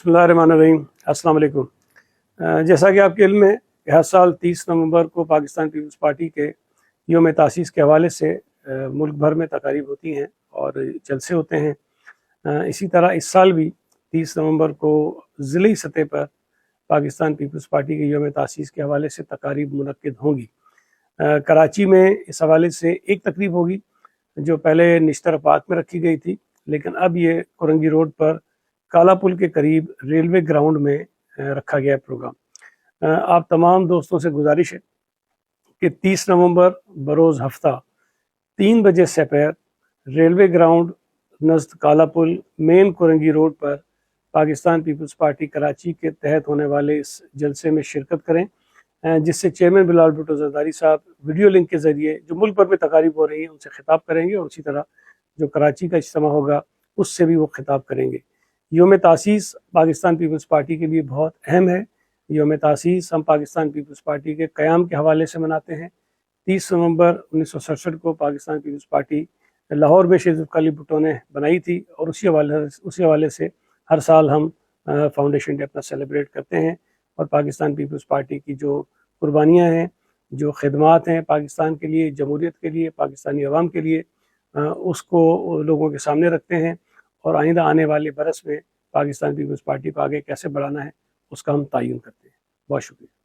बिस्मिल्लाहिर्रहमानिर्रहीम, अस्सलाम वालेकुम। जैसा कि आपके इल्म में कि हर साल 30 नवंबर को पाकिस्तान पीपल्स पार्टी के योम तासीस के हवाले से मुल्क भर में तकारीब होती हैं और जलसे होते हैं। इसी तरह इस साल भी 30 नवंबर को ज़िली सतह पर पाकिस्तान पीपल्स पार्टी के योम तासीस के हवाले से तकारीब मुनक्किद होंगी। कराची में इस हवाले से एक तकरीब होगी जो पहले निश्तर पार्क में रखी गई थी, लेकिन अब ये कोरंगी रोड पर काला पुल के करीब रेलवे ग्राउंड में रखा गया प्रोग्राम। आप तमाम दोस्तों से गुजारिश है कि 30 नवंबर बरोज़ हफ्ता 3 बजे सपहर रेलवे ग्राउंड नज़द काला पुल मेन कोरंगी रोड पर पाकिस्तान पीपल्स पार्टी कराची के तहत होने वाले इस जलसे में शिरकत करें, जिससे चेयरमैन बिलाल भुट्टो ज़रदारी साहब वीडियो लिंक के ज़रिए जो मुल्क भर में तकारीब हो रही हैं उनसे खिताब करेंगे और उसी तरह जो कराची का इज्तिमा होगा उससे भी वो खिताब करेंगे। योम तासीस पाकिस्तान पीपल्स पार्टी के लिए बहुत अहम है। योम तासीस हम पाकिस्तान पीपल्स पार्टी के क़याम के हवाले से मनाते हैं। 30 नवंबर 1967 को पाकिस्तान पीपल्स पार्टी लाहौर में शेख ज़ुल्फ़िकार अली भुट्टो ने बनाई थी और उसी हवाले से हर साल हम फाउंडेशन डे अपना सेलिब्रेट करते हैं और पाकिस्तान पीपल्स पार्टी की जो कुर्बानियाँ हैं, जो खिदमात हैं पाकिस्तान के लिए, जमहूरियत के लिए, पाकिस्तानी अवाम के लिए, उसको लोगों के सामने रखते हैं और आइंदा आने वाले बरस में पाकिस्तान पीपल्स पार्टी को आगे कैसे बढ़ाना है उसका हम तयन करते हैं। बहुत शुक्रिया।